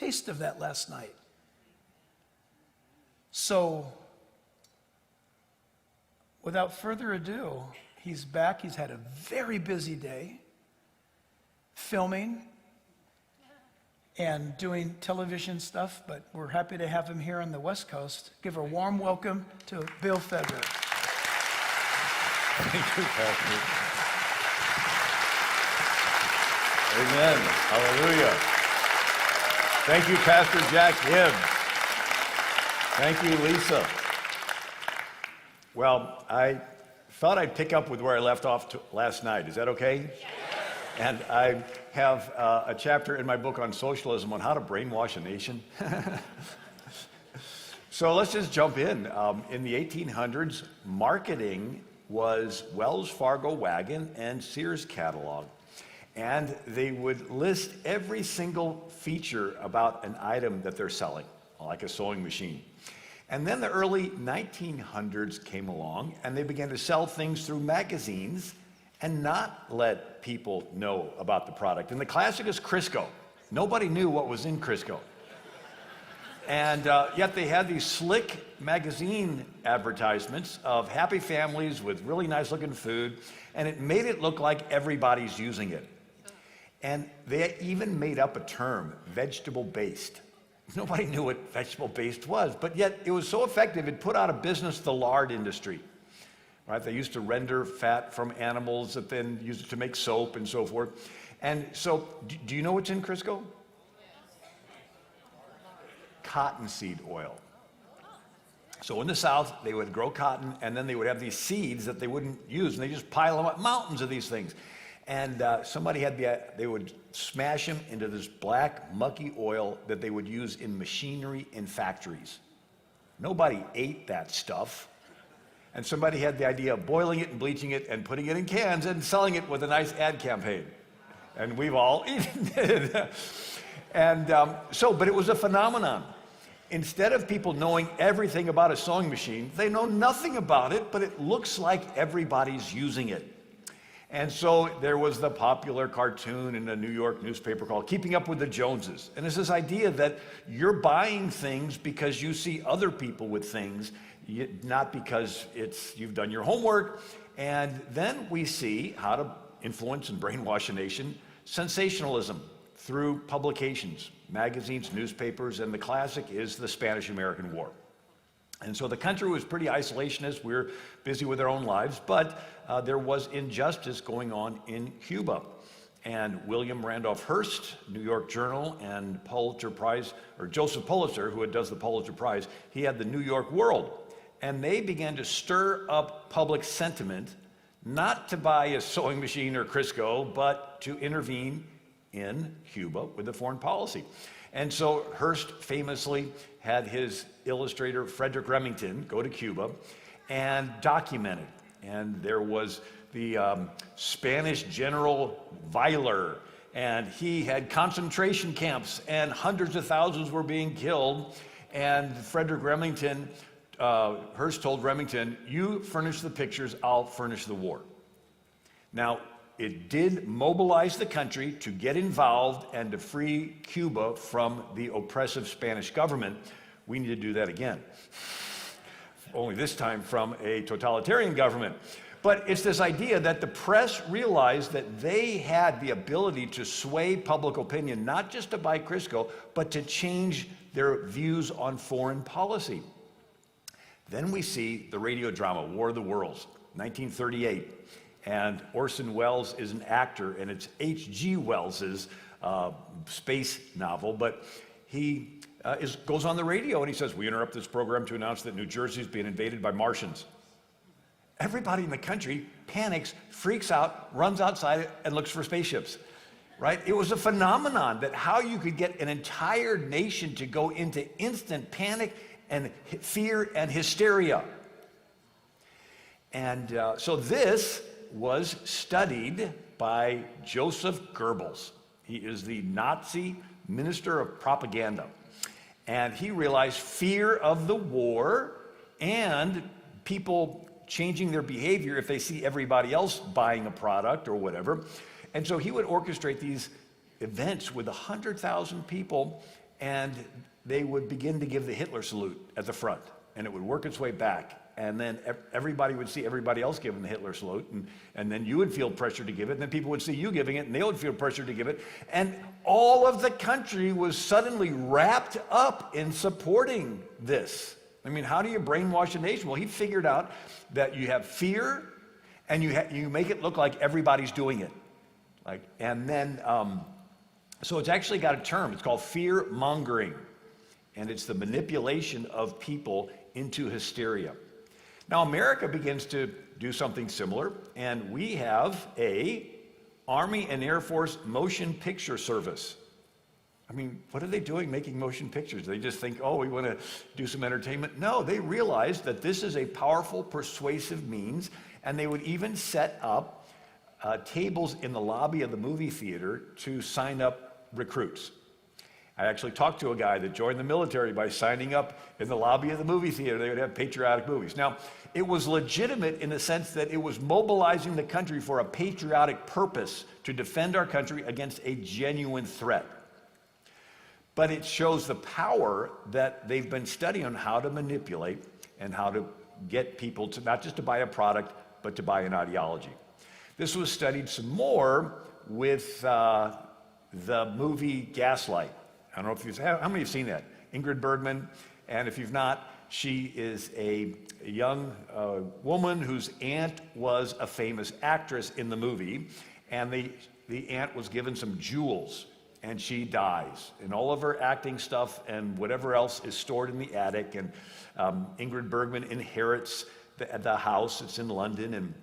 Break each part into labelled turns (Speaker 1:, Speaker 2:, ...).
Speaker 1: taste of that last night. So, without further ado, he's back. He's had a very busy day filming and doing television stuff, but we're happy to have him here on the West Coast. Give a warm welcome to Bill Federer.
Speaker 2: Thank you, Pastor. Amen. Hallelujah. Thank you, Pastor Jack Hibbs. Thank you, Lisa. Well, I thought I'd pick up with where I left off last night. Is that okay? Yes. And I have a chapter in my book on socialism on how to brainwash a nation. So let's just jump in. In the 1800s, marketing was Wells Fargo wagon and Sears catalog. And they would list every single feature about an item that they're selling, like a sewing machine. And then the early 1900s came along, and they began to sell things through magazines and not let people know about the product. And the classic is Crisco. Nobody knew what was in Crisco. And yet they had these slick magazine advertisements of happy families with really nice looking food, and it made it look like everybody's using it. And they even made up a term, vegetable-based. Nobody knew what vegetable-based was, but yet it was so effective, it put out of business the lard industry. Right? They used to render fat from animals that then used it to make soap and so forth. And so, do you know what's in Crisco? Cottonseed oil. So in the South, they would grow cotton, and then they would have these seeds that they wouldn't use, and they just pile them up, mountains of these things. And they would smash them into this black, mucky oil that they would use in machinery in factories. Nobody ate that stuff. And somebody had the idea of boiling it and bleaching it and putting it in cans and selling it with a nice ad campaign. And we've all eaten it. But it was a phenomenon. Instead of people knowing everything about a sewing machine, they know nothing about it, but it looks like everybody's using it. And so there was the popular cartoon in a New York newspaper called Keeping Up with the Joneses. And it's this idea that you're buying things because you see other people with things, not because you've done your homework. And then we see how to influence and brainwash a nation, sensationalism through publications, magazines, newspapers, and the classic is the Spanish-American War. And so the country was pretty isolationist. We were busy with our own lives, but there was injustice going on in Cuba. And William Randolph Hearst, New York Journal, and Pulitzer Prize, or Joseph Pulitzer, who does the Pulitzer Prize, he had the New York World. And they began to stir up public sentiment, not to buy a sewing machine or Crisco, but to intervene in Cuba with the foreign policy. And so Hearst famously had his illustrator, Frederick Remington, go to Cuba and document it. And there was the Spanish General Weyler, and he had concentration camps, and hundreds of thousands were being killed. And Frederick Remington, Hearst told Remington, "You furnish the pictures, I'll furnish the war." Now, it did mobilize the country to get involved and to free Cuba from the oppressive Spanish government. We need to do that again. Only this time from a totalitarian government. But it's this idea that the press realized that they had the ability to sway public opinion, not just to buy Crisco, but to change their views on foreign policy. Then we see the radio drama, War of the Worlds, 1938. And Orson Welles is an actor, and it's H.G. Wells's space novel, but he goes on the radio and he says, "We interrupt this program to announce that New Jersey is being invaded by Martians." Everybody in the country panics, freaks out, runs outside and looks for spaceships, right? It was a phenomenon that how you could get an entire nation to go into instant panic and fear and hysteria. And so this was studied by Joseph Goebbels. He is the Nazi minister of propaganda. And he realized fear of the war and people changing their behavior if they see everybody else buying a product or whatever. And so he would orchestrate these events with 100,000 people, and they would begin to give the Hitler salute at the front, and it would work its way back. And then everybody would see everybody else giving the Hitler salute, and then you would feel pressure to give it, and then people would see you giving it, and they would feel pressure to give it. And all of the country was suddenly wrapped up in supporting this. I mean, how do you brainwash a nation? Well, he figured out that you have fear, and you make it look like everybody's doing it. So it's actually got a term. It's called fear mongering, and it's the manipulation of people into hysteria. Now, America begins to do something similar, and we have a Army and Air Force motion picture service. I mean, what are they doing making motion pictures? They just think, oh, we want to do some entertainment? No, they realized that this is a powerful, persuasive means, and they would even set up tables in the lobby of the movie theater to sign up recruits. I actually talked to a guy that joined the military by signing up in the lobby of the movie theater. They would have patriotic movies. Now, it was legitimate in the sense that it was mobilizing the country for a patriotic purpose to defend our country against a genuine threat. But it shows the power that they've been studying on how to manipulate and how to get people to not just to buy a product, but to buy an ideology. This was studied some more with the movie Gaslight. I don't know if how many have seen that? Ingrid Bergman, and if you've not, she is a young woman whose aunt was a famous actress in the movie, and the aunt was given some jewels, and she dies. And all of her acting stuff and whatever else is stored in the attic, and Ingrid Bergman inherits the house. It's in London, and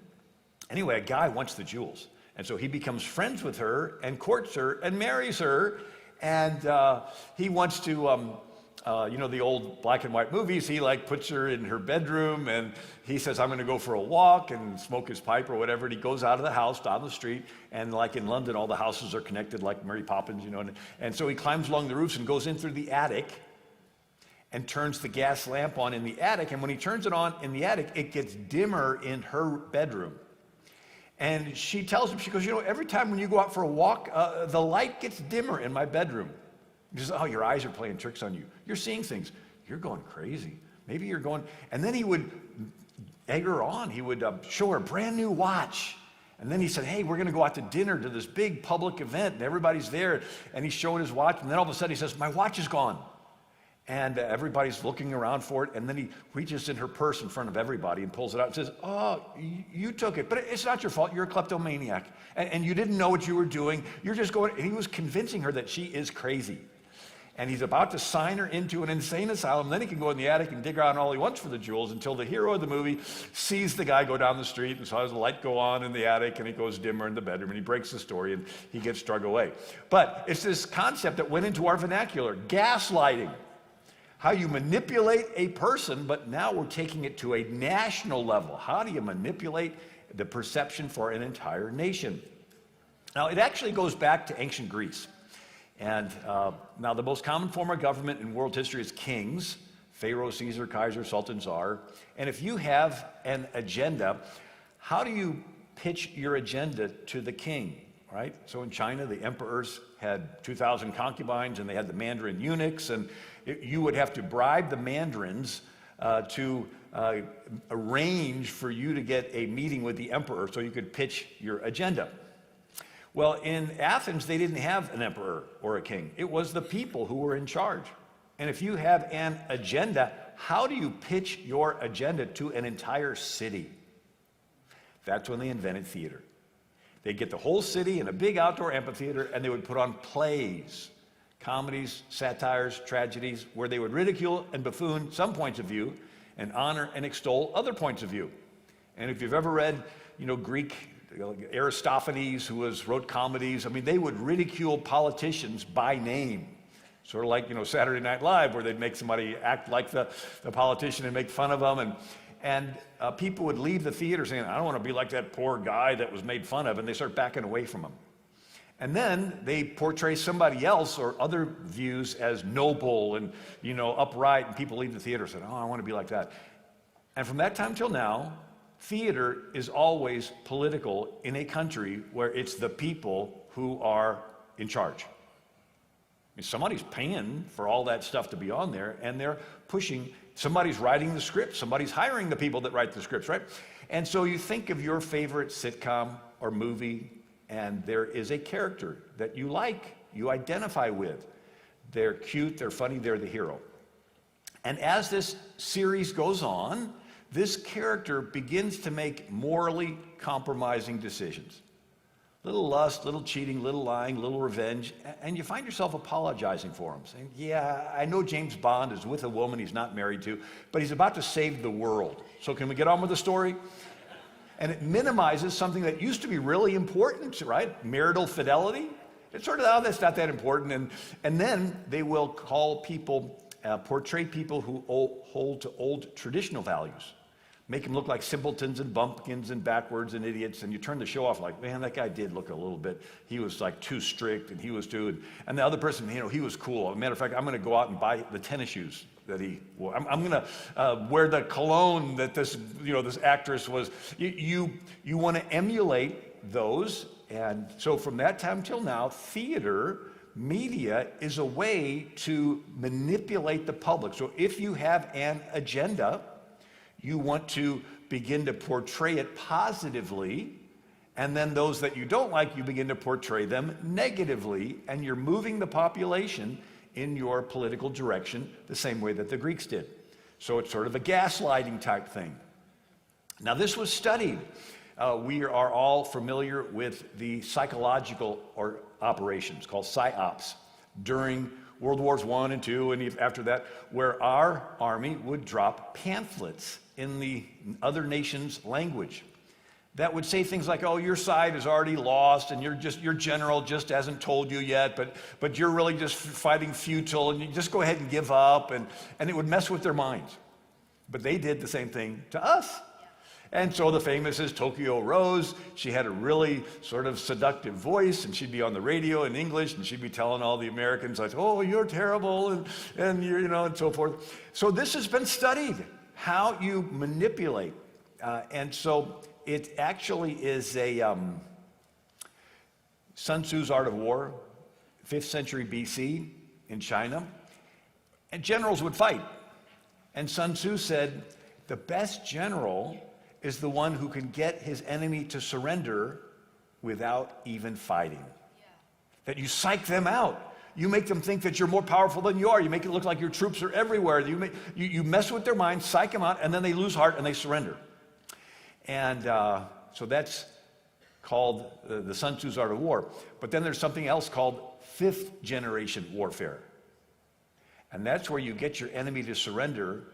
Speaker 2: anyway, a guy wants the jewels. And so he becomes friends with her and courts her and marries her. And he wants to, the old black and white movies, he puts her in her bedroom and he says, I'm going to go for a walk and smoke his pipe or whatever. And he goes out of the house, down the street. And like in London, all the houses are connected like Mary Poppins, And so he climbs along the roofs and goes in through the attic and turns the gas lamp on in the attic. And when he turns it on in the attic, it gets dimmer in her bedroom. And she tells him, she goes, every time when you go out for a walk, the light gets dimmer in my bedroom. He says, oh, your eyes are playing tricks on you. You're seeing things. You're going crazy. Maybe you're going, and then he would egg her on. He would show her a brand new watch. And then he said, hey, we're going to go out to dinner to this big public event, and everybody's there. And he's showing his watch, and then all of a sudden he says, my watch is gone. And everybody's looking around for it, and then he reaches in her purse in front of everybody and pulls it out and says, oh, you took it, but it's not your fault. You're a kleptomaniac, and you didn't know what you were doing. You're just going, and he was convincing her that she is crazy. And he's about to sign her into an insane asylum. Then he can go in the attic and dig around all he wants for the jewels until the hero of the movie sees the guy go down the street and saw his light go on in the attic, and it goes dimmer in the bedroom, and he breaks the story, and he gets drug away. But it's this concept that went into our vernacular, gaslighting. How you manipulate a person, but now we're taking it to a national level. How do you manipulate the perception for an entire nation? Now, it actually goes back to ancient Greece. And now the most common form of government in world history is kings, Pharaoh, Caesar, Kaiser, Sultan, Tsar. And if you have an agenda, how do you pitch your agenda to the king, right? So in China, the emperors had 2,000 concubines, and they had the Mandarin eunuchs, and you would have to bribe the mandarins to arrange for you to get a meeting with the emperor so you could pitch your agenda. Well, in Athens, they didn't have an emperor or a king. It was the people who were in charge. And if you have an agenda, how do you pitch your agenda to an entire city? That's when they invented theater. They'd get the whole city in a big outdoor amphitheater, and they would put on plays, comedies, satires, tragedies, where they would ridicule and buffoon some points of view and honor and extol other points of view. And if you've ever read, Greek, Aristophanes, who wrote comedies, they would ridicule politicians by name. Sort of like, Saturday Night Live, where they'd make somebody act like the politician and make fun of them. And people would leave the theater saying, I don't want to be like that poor guy that was made fun of, and they start backing away from him. And then they portray somebody else or other views as noble and, upright, and people leave the theater saying, oh, I want to be like that. And from that time till now, theater is always political in a country where it's the people who are in charge. mean, somebody's paying for all that stuff to be on there, and they're pushing, somebody's writing the script, somebody's hiring the people that write the scripts, right? And so you think of your favorite sitcom or movie, and there is a character that you like, you identify with. They're cute, they're funny, they're the hero. And as this series goes on, this character begins to make morally compromising decisions. Little lust, little cheating, little lying, little revenge, and you find yourself apologizing for him, saying, yeah, I know James Bond is with a woman he's not married to, but he's about to save the world. So can we get on with the story? And it minimizes something that used to be really important, right? Marital fidelity. It's sort of, oh, that's not that important. And then they will call people, portray people who hold to old traditional values. Make them look like simpletons and bumpkins and backwards and idiots, and you turn the show off like, man, that guy did look a little bit, he was like too strict, and he was too, and the other person, you know, he was cool. As a matter of fact, I'm gonna go out and buy the tennis shoes that he wore. I'm gonna wear the cologne that this, you know, this actress was. You wanna emulate those, and so from that time till now, theater, media is a way to manipulate the public. So if you have an agenda, you want to begin to portray it positively, and then those that you don't like, you begin to portray them negatively, and you're moving the population in your political direction the same way that the Greeks did. So it's sort of a gaslighting type thing. Now this was studied. We are all familiar with the psychological operations called PSYOPs during World Wars I and II, and after that, where our army would drop pamphlets in the other nation's language that would say things like, oh, your side is already lost, and your general just hasn't told you yet, but you're really just fighting futile, and you just go ahead and give up, and it would mess with their minds. But they did the same thing to us. And so the famous is Tokyo Rose. She had a really sort of seductive voice, and she'd be on the radio in English, and she'd be telling all the Americans, like, oh, you're terrible, and you're, you know, and so forth. So this has been studied, how you manipulate. And so it actually is a Sun Tzu's Art of War, 5th century BC in China. And generals would fight. And Sun Tzu said, the best general is the one who can get his enemy to surrender without even fighting. Yeah. That you psych them out. You make them think that you're more powerful than you are. You make it look like your troops are everywhere. You mess with their minds, psych them out, and then they lose heart and they surrender. And so that's called the Sun Tzu's Art of War. But then there's something else called 5th generation warfare. And that's where you get your enemy to surrender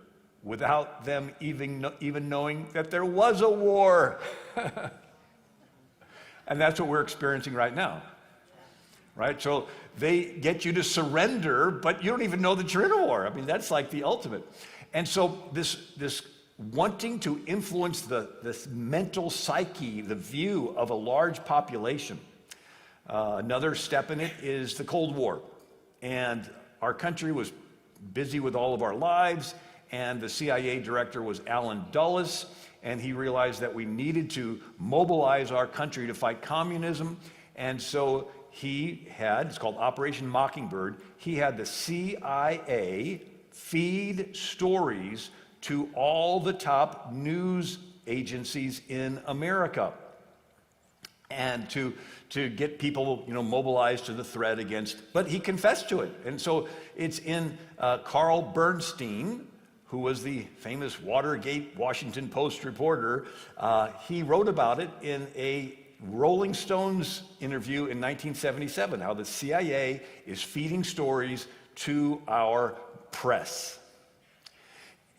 Speaker 2: without them even knowing that there was a war. And that's what we're experiencing right now. Right? So they get you to surrender, but you don't even know that you're in a war. I mean, that's like the ultimate. And so this wanting to influence this mental psyche, the view of a large population. Another step in it is the Cold War. And our country was busy with all of our lives, and the CIA director was Allen Dulles, and he realized that we needed to mobilize our country to fight communism, and so he had, it's called Operation Mockingbird, he had the CIA feed stories to all the top news agencies in America, and to get people, mobilized to the threat against, but he confessed to it. And so it's in Carl Bernstein, who was the famous Watergate Washington Post reporter. He wrote about it in a Rolling Stones interview in 1977, how the CIA is feeding stories to our press.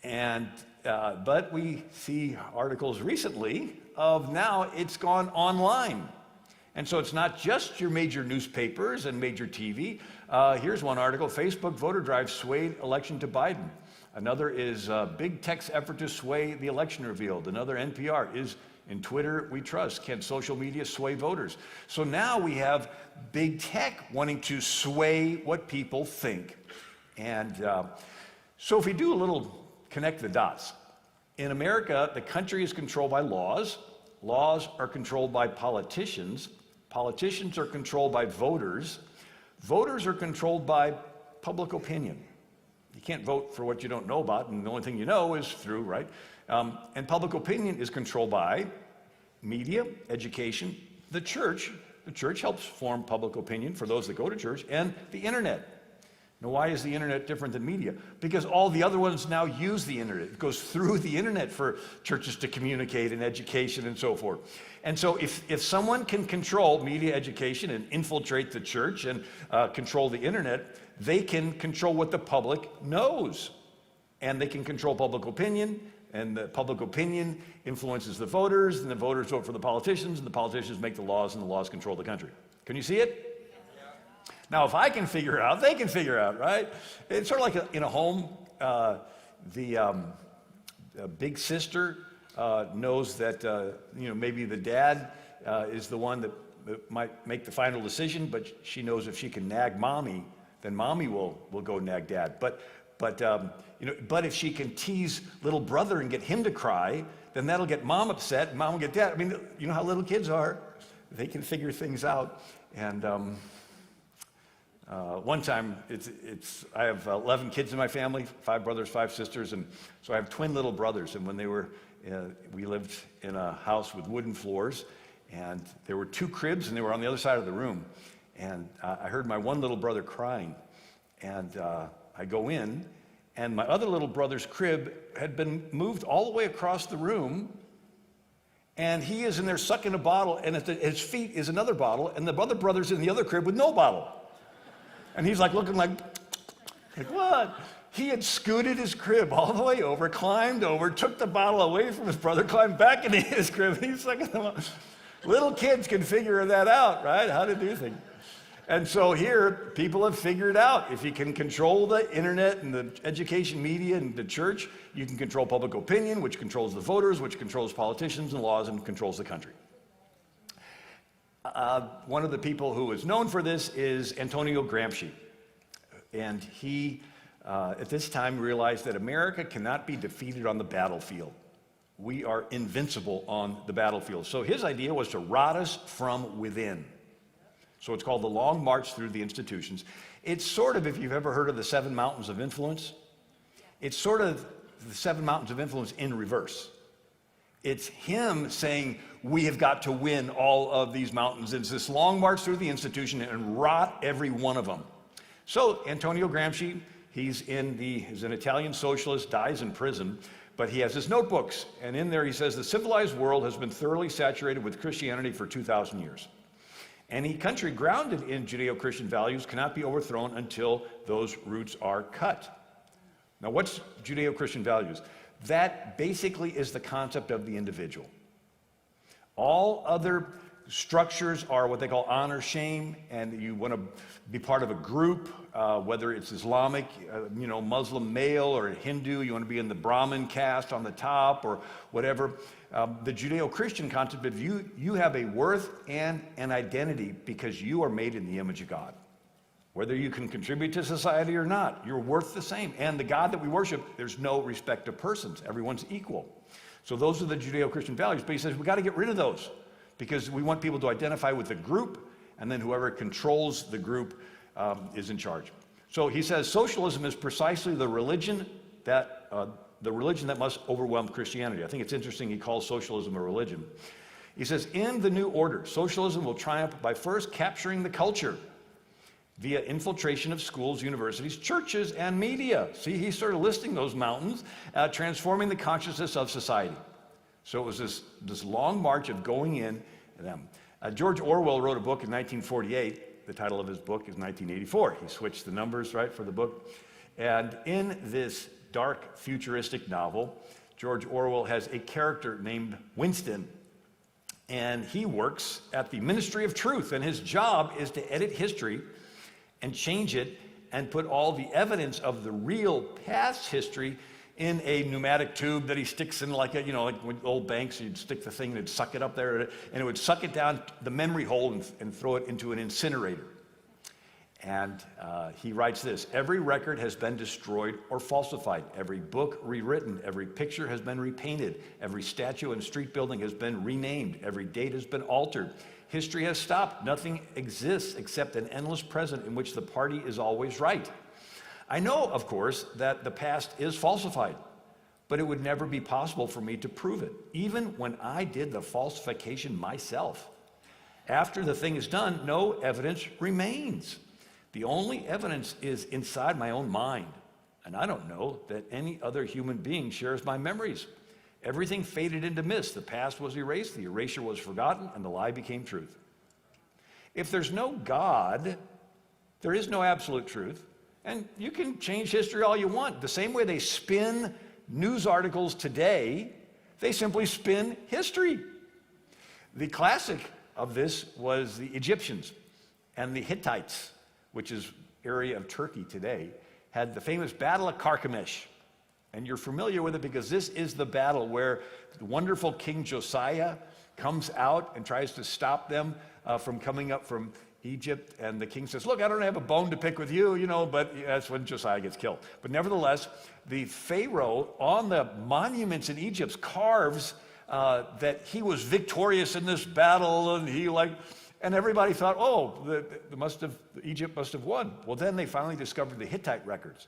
Speaker 2: And but we see articles recently of now it's gone online. And so it's not just your major newspapers and major TV. Here's one article, Facebook voter drive swayed election to Biden. Another is big tech's effort to sway the election revealed. Another NPR is in Twitter we trust. Can social media sway voters? So now we have big tech wanting to sway what people think. And so if we do a little connect the dots. In America, the country is controlled by laws. Laws are controlled by politicians. Politicians are controlled by voters. Voters are controlled by public opinion. You can't vote for what you don't know about, and the only thing you know is through, right? And public opinion is controlled by media, education, the church. The church helps form public opinion for those that go to church, and the internet. Now, why is the internet different than media? Because all the other ones now use the internet. It goes through the internet for churches to communicate and education and so forth. And so if someone can control media, education, and infiltrate the church and control the internet, they can control what the public knows. And they can control public opinion, and the public opinion influences the voters, and the voters vote for the politicians, and the politicians make the laws, and the laws control the country. Can you see it? Now, if I can figure it out, they can figure it out, right? It's sort of like in a home, the big sister knows that, maybe the dad is the one that might make the final decision, but she knows if she can nag mommy, then mommy will go nag dad. But if she can tease little brother and get him to cry, then that'll get mom upset, and mom will get dad. I mean, you know how little kids are. They can figure things out. And one time, I have 11 kids in my family, 5 brothers, 5 sisters, and so I have twin little brothers. And when we lived in a house with wooden floors, and there were 2 cribs, and they were on the other side of the room. And I heard my one little brother crying, and I go in, and my other little brother's crib had been moved all the way across the room, and he is in there sucking a bottle, and at his feet is another bottle, and the other brother's in the other crib with no bottle. And he's like looking like what? He had scooted his crib all the way over, climbed over, took the bottle away from his brother, climbed back into his crib, and he's sucking them up. Little kids can figure that out, right? How to do things. And so here, people have figured out if you can control the internet and the education media and the church, you can control public opinion, which controls the voters, which controls politicians and laws, and controls the country. One of the people who is known for this is Antonio Gramsci. And he, at this time, realized that America cannot be defeated on the battlefield. We are invincible on the battlefield. So his idea was to rot us from within. So it's called the Long March Through the Institutions. It's sort of, if you've ever heard of the 7 Mountains of Influence, it's sort of the 7 Mountains of Influence in reverse. It's him saying, we have got to win all of these mountains. It's this long march through the institution and rot every one of them. So Antonio Gramsci, he's an Italian socialist, dies in prison, but he has his notebooks. And in there he says, the civilized world has been thoroughly saturated with Christianity for 2,000 years. Any country grounded in Judeo-Christian values cannot be overthrown until those roots are cut. Now, what's Judeo-Christian values? That basically is the concept of the individual. All other structures are what they call honor shame, and you want to be part of a group, whether it's Islamic, Muslim male, or Hindu, you want to be in the Brahmin caste on the top, or whatever. The Judeo-Christian concept of you have a worth and an identity because you are made in the image of God. Whether you can contribute to society or not, you're worth the same. And the God that we worship, there's no respect of persons. Everyone's equal. So those are the Judeo-Christian values. But he says we've got to get rid of those because we want people to identify with the group, and then whoever controls the group is in charge. So he says socialism is precisely the religion that must overwhelm Christianity. I think it's interesting he calls socialism a religion. He says, in the new order, socialism will triumph by first capturing the culture via infiltration of schools, universities, churches, and media. See, he's sort of listing those mountains, transforming the consciousness of society. So it was this long march of going in them. George Orwell wrote a book in 1948. The title of his book is 1984. He switched the numbers, right, for the book. And in this dark, futuristic novel, George Orwell has a character named Winston. And he works at the Ministry of Truth, and his job is to edit history and change it and put all the evidence of the real past history in a pneumatic tube that he sticks in like with old banks, you'd stick the thing and it'd suck it up there, and it would suck it down the memory hole and throw it into an incinerator. And he writes this: every record has been destroyed or falsified, every book rewritten, every picture has been repainted, every statue and street building has been renamed, every date has been altered, History has stopped. Nothing exists except an endless present in which the party is always right. I know, of course, that the past is falsified, but it would never be possible for me to prove it, even when I did the falsification myself. After the thing is done, no evidence remains. The only evidence is inside my own mind, and I don't know that any other human being shares my memories. Everything faded into mist. The past was erased, the erasure was forgotten, and the lie became truth. If there's no God, there is no absolute truth, and you can change history all you want. The same way they spin news articles today, they simply spin history. The classic of this was the Egyptians and the Hittites, which is area of Turkey today, had the famous Battle of Carchemish. And you're familiar with it because this is the battle where the wonderful King Josiah comes out and tries to stop them from coming up from Egypt. And the king says, look, I don't have a bone to pick with you, but that's when Josiah gets killed. But nevertheless, the Pharaoh on the monuments in Egypt carves that he was victorious in this battle, and everybody thought, Egypt must have won. Well, then they finally discovered the Hittite records.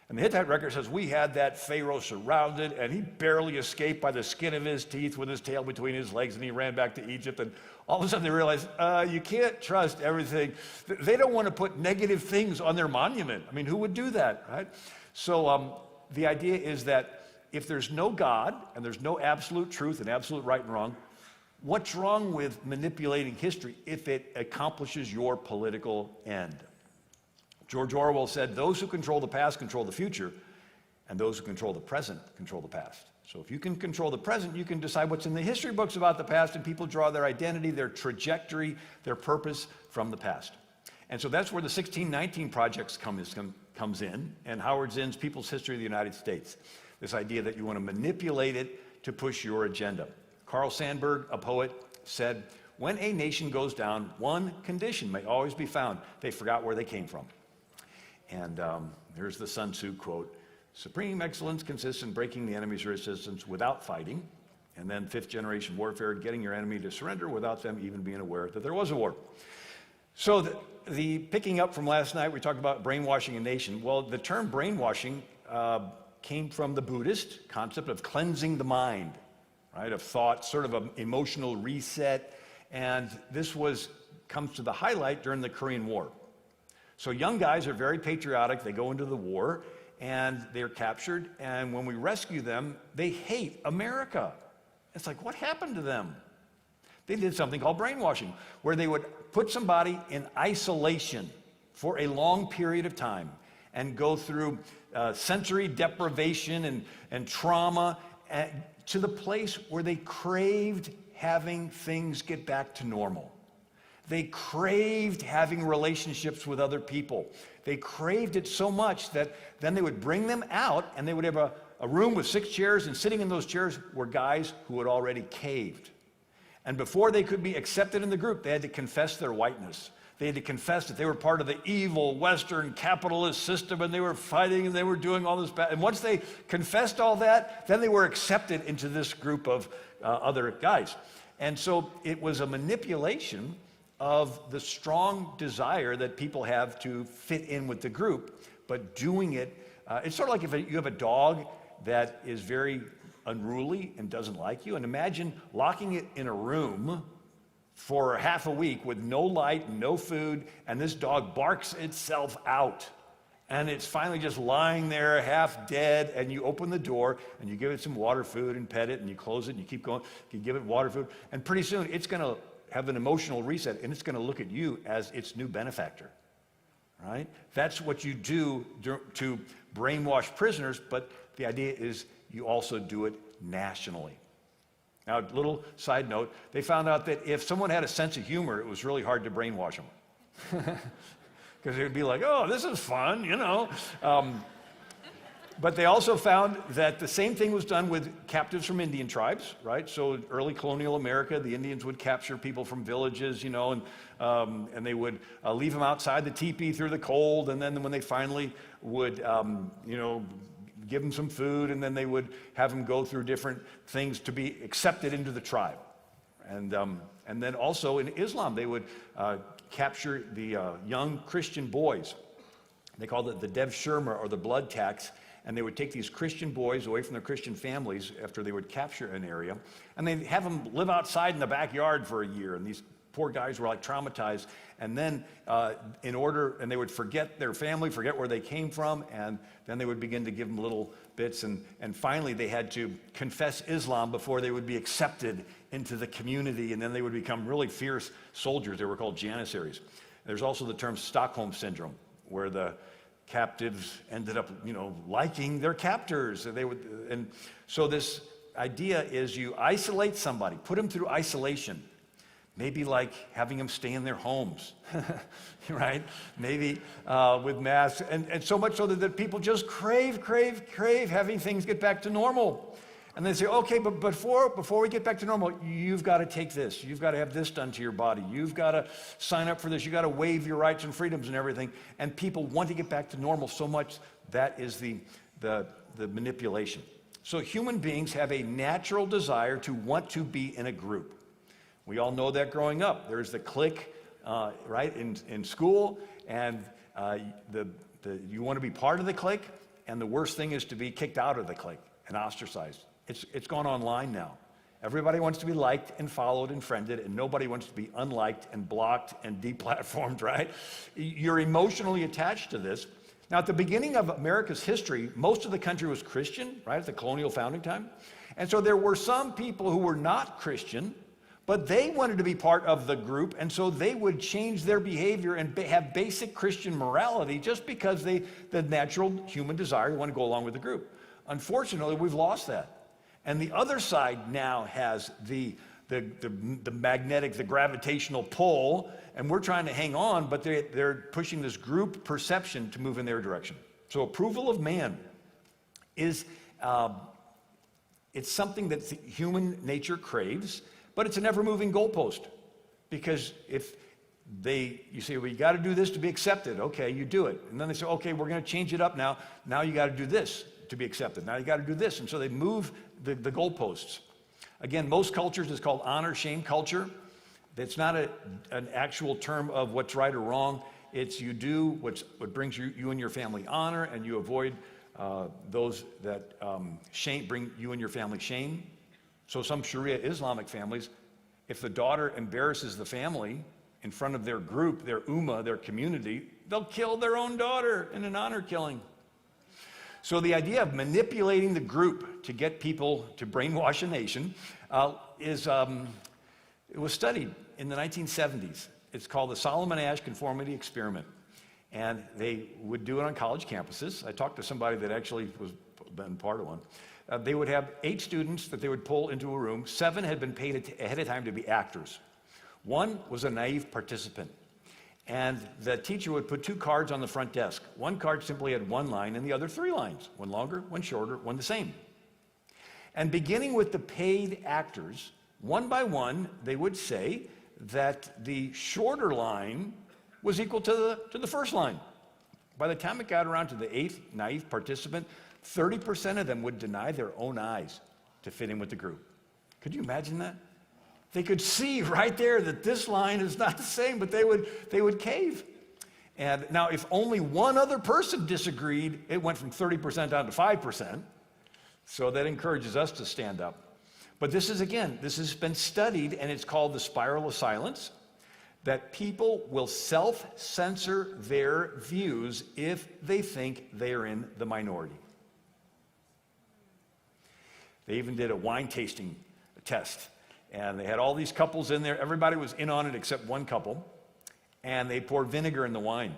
Speaker 2: And the Hittite record says, we had that Pharaoh surrounded, and he barely escaped by the skin of his teeth with his tail between his legs, and he ran back to Egypt. And all of a sudden they realized, you can't trust everything. They don't want to put negative things on their monument. I mean, who would do that, right? So the idea is that if there's no God, and there's no absolute truth and absolute right and wrong, what's wrong with manipulating history if it accomplishes your political end? George Orwell said, those who control the past control the future, and those who control the present control the past. So if you can control the present, you can decide what's in the history books about the past, and people draw their identity, their trajectory, their purpose from the past. And so that's where the 1619 Project comes in, and Howard Zinn's People's History of the United States. This idea that you want to manipulate it to push your agenda. Carl Sandburg, a poet, said, when a nation goes down, one condition may always be found. They forgot where they came from. And here's the Sun Tzu quote, supreme excellence consists in breaking the enemy's resistance without fighting, and then fifth generation warfare, getting your enemy to surrender without them even being aware that there was a war. So the picking up from last night, we talked about brainwashing a nation. Well, the term brainwashing came from the Buddhist concept of cleansing the mind, right, of thought, sort of an emotional reset. And this comes to the highlight during the Korean War. So young guys are very patriotic. They go into the war, and they're captured. And when we rescue them, they hate America. It's like, what happened to them? They did something called brainwashing, where they would put somebody in isolation for a long period of time and go through sensory deprivation and trauma to the place where they craved having things get back to normal. They craved having relationships with other people. They craved it so much that then they would bring them out, and they would have a room with 6 chairs, and sitting in those chairs were guys who had already caved. And before they could be accepted in the group, they had to confess their whiteness. They had to confess that they were part of the evil Western capitalist system, and they were fighting, and they were doing all this bad. And once they confessed all that, then they were accepted into this group of other guys. And so it was a manipulation of the strong desire that people have to fit in with the group, but doing it, it's sort of like if you have a dog that is very unruly and doesn't like you, and imagine locking it in a room for half a week with no light, no food, and this dog barks itself out. And it's finally just lying there half dead, and you open the door and you give it some water, food, and pet it, and you close it and you keep going, you give it water, food, and pretty soon it's gonna have an emotional reset, and it's gonna look at you as its new benefactor, right? That's what you do to brainwash prisoners, but the idea is you also do it nationally. Now, a little side note, they found out that if someone had a sense of humor, it was really hard to brainwash them. Because they would be like, oh, this is fun, But they also found that the same thing was done with captives from Indian tribes, right? So early colonial America, the Indians would capture people from villages, and they would leave them outside the teepee through the cold, and then when they finally would, give them some food, and then they would have them go through different things to be accepted into the tribe. And And then also in Islam, they would capture the young Christian boys. They called it the Dev Shurma, or the blood tax. And they would take these Christian boys away from their Christian families after they would capture an area, and they'd have them live outside in the backyard for a year. And these poor guys were like traumatized. And then and they would forget their family, forget where they came from, and then they would begin to give them little bits. And finally, they had to confess Islam before they would be accepted into the community, and then they would become really fierce soldiers. They were called Janissaries. There's also the term Stockholm Syndrome, where the captives ended up, liking their captors. And so this idea is you isolate somebody, put them through isolation. Maybe like having them stay in their homes, right? Maybe with masks, and so much so that people just crave having things get back to normal. And they say, okay, but before we get back to normal, you've got to take this. You've got to have this done to your body. You've got to sign up for this. You've got to waive your rights and freedoms and everything. And people want to get back to normal so much. That is the manipulation. So human beings have a natural desire to want to be in a group. We all know that growing up. There's the clique, right, in school, and you want to be part of the clique, and the worst thing is to be kicked out of the clique and ostracized. It's gone online now. Everybody wants to be liked and followed and friended, and nobody wants to be unliked and blocked and deplatformed, right? You're emotionally attached to this. Now, at the beginning of America's history, most of the country was Christian, right, at the colonial founding time. And so there were some people who were not Christian, but they wanted to be part of the group, and so they would change their behavior and have basic Christian morality just because the natural human desire want to go along with the group. Unfortunately, we've lost that. And the other side now has the magnetic, the gravitational pull, and we're trying to hang on, but they're pushing this group perception to move in their direction. So approval of man is, it's something that human nature craves, but it's an ever-moving goalpost. Because if you say, well, you got to do this to be accepted. Okay, you do it. And then they say, okay, we're going to change it up now. Now you got to do this to be accepted. Now you got to do this. And so they move the goalposts. Again, most cultures is called honor-shame culture. It's not an actual term of what's right or wrong. It's you do what brings you and your family honor, and you avoid those that bring you and your family shame. So some Sharia Islamic families, if the daughter embarrasses the family in front of their group, their ummah, their community, they'll kill their own daughter in an honor killing. So the idea of manipulating the group to get people to brainwash a nation it was studied in the 1970s. It's called the Solomon Asch Conformity Experiment. And they would do it on college campuses. I talked to somebody that actually been part of one. They would have 8 students that they would pull into a room. 7 had been paid ahead of time to be actors. 1 was a naive participant. And the teacher would put 2 cards on the front desk. 1 card simply had 1 line, and the other 3 lines. 1 longer, 1 shorter, 1 the same. And beginning with the paid actors, one by one, they would say that the shorter line was equal to the first line. By the time it got around to the 8th naive participant, 30% of them would deny their own eyes to fit in with the group. Could you imagine that? They could see right there that this line is not the same, but they would cave. And now if only one other person disagreed, it went from 30% down to 5%. So that encourages us to stand up. But this has been studied, and it's called the spiral of silence, that people will self-censor their views if they think they are in the minority. They even did a wine tasting test, and they had all these couples in there. Everybody was in on it except one couple, and they poured vinegar in the wine.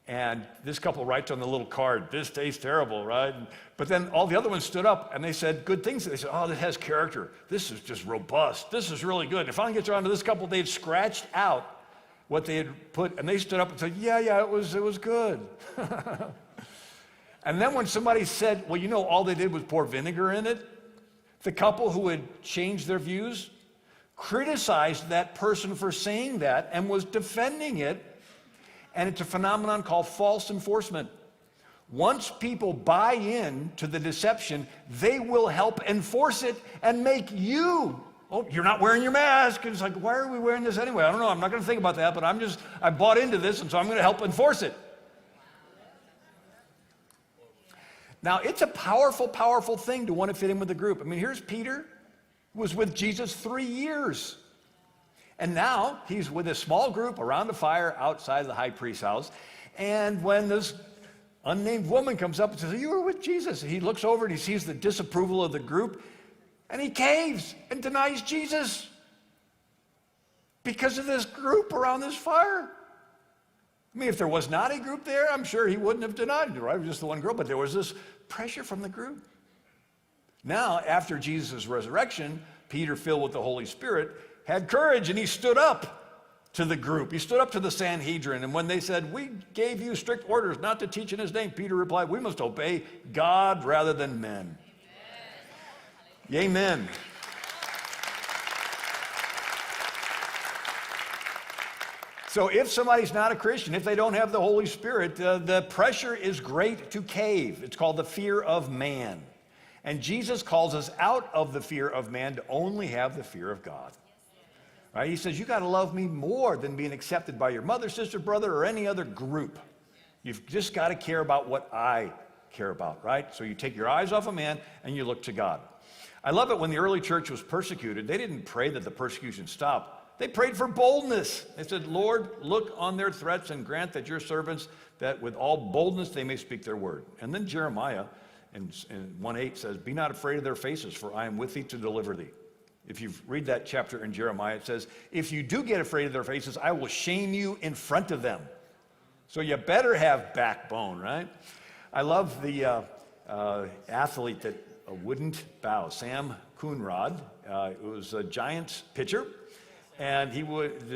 Speaker 2: And this couple writes on the little card, "This tastes terrible," right? But then all the other ones stood up and they said good things. They said, "Oh, this has character. This is just robust. This is really good." And finally gets around to this couple, they'd scratched out what they had put, and they stood up and said, yeah, it was good. And then when somebody said, well, all they did was pour vinegar in it, the couple who had changed their views criticized that person for saying that and was defending it. And it's a phenomenon called false enforcement. Once people buy in to the deception, they will help enforce it and make you Oh, you're not wearing your mask. And it's like, why are we wearing this anyway? I don't know. I'm not going to think about that, but I bought into this, and so I'm going to help enforce it. Now, it's a powerful, powerful thing to want to fit in with the group. I mean, here's Peter, who was with Jesus 3 years. And now he's with a small group around a fire outside the high priest's house. And when this unnamed woman comes up and says, you were with Jesus, and he looks over and he sees the disapproval of the group, and he caves and denies Jesus because of this group around this fire. I mean, if there was not a group there, I'm sure he wouldn't have denied it, right? It was just the one girl, but there was this pressure from the group. Now, after Jesus' resurrection, Peter, filled with the Holy Spirit, had courage, and he stood up to the group. He stood up to the Sanhedrin, and when they said, we gave you strict orders not to teach in his name, Peter replied, we must obey God rather than men. Amen. Amen. So if somebody's not a Christian, if they don't have the Holy Spirit, the pressure is great to cave. It's called the fear of man. And Jesus calls us out of the fear of man to only have the fear of God. Right? He says, you got to love me more than being accepted by your mother, sister, brother, or any other group. You've just got to care about what I care about, right? So you take your eyes off of man and you look to God. I love it when the early church was persecuted. They didn't pray that the persecution stopped. They prayed for boldness. They said, Lord, look on their threats and grant that your servants, that with all boldness they may speak their word. And then Jeremiah in 1:8 says, be not afraid of their faces, for I am with thee to deliver thee. If you read that chapter in Jeremiah, it says, if you do get afraid of their faces, I will shame you in front of them. So you better have backbone, right? I love the athlete that wouldn't bow, Sam Coonrod. It was a Giants pitcher. And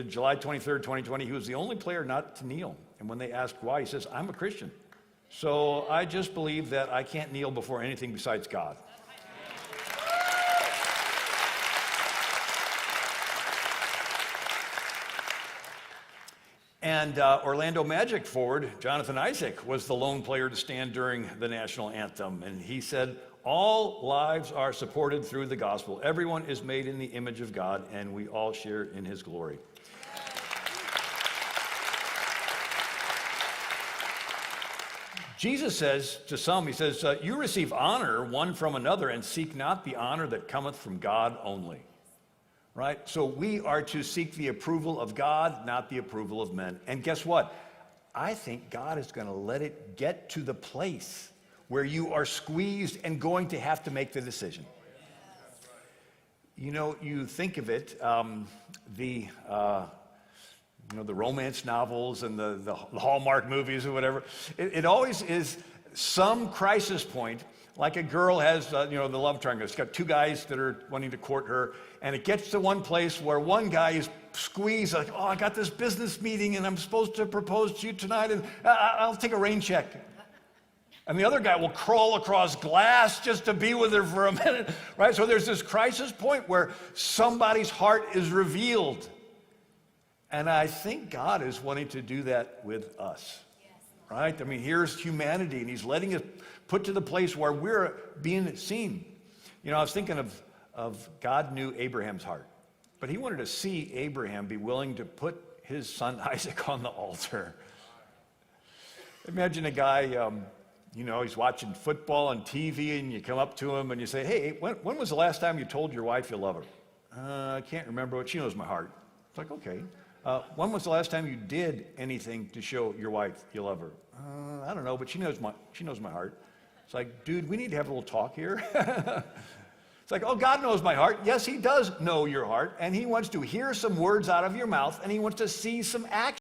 Speaker 2: July 23rd, 2020, he was the only player not to kneel. And when they asked why, he says, I'm a Christian. So I just believe that I can't kneel before anything besides God. And Orlando Magic forward Jonathan Isaac was the lone player to stand during the national anthem. And he said, all lives are supported through the gospel. Everyone is made in the image of God, and we all share in his glory. Jesus says to some, he says, you receive honor one from another, and seek not the honor that cometh from God only. Right? So we are to seek the approval of God, not the approval of men. And guess what? I think God is going to let it get to the place where you are squeezed and going to have to make the decision. You know, you think of it, the romance novels and the Hallmark movies or whatever, it always is some crisis point, like a girl has, the love triangle. She's got two guys that are wanting to court her, and it gets to one place where one guy is squeezed, like, oh, I got this business meeting, and I'm supposed to propose to you tonight, and I'll take a rain check. And the other guy will crawl across glass just to be with her for a minute, right? So there's this crisis point where somebody's heart is revealed. And I think God is wanting to do that with us, right? I mean, here's humanity, and he's letting us put to the place where we're being seen. You know, I was thinking of God knew Abraham's heart, but he wanted to see Abraham be willing to put his son Isaac on the altar. Imagine a guy, he's watching football on TV, and you come up to him and you say, hey, when was the last time you told your wife you love her? I can't remember, but she knows my heart. It's like, okay. When was the last time you did anything to show your wife you love her? I don't know, but she knows my heart. It's like, dude, we need to have a little talk here. It's like, oh, God knows my heart. Yes, he does know your heart, and he wants to hear some words out of your mouth, and he wants to see some action.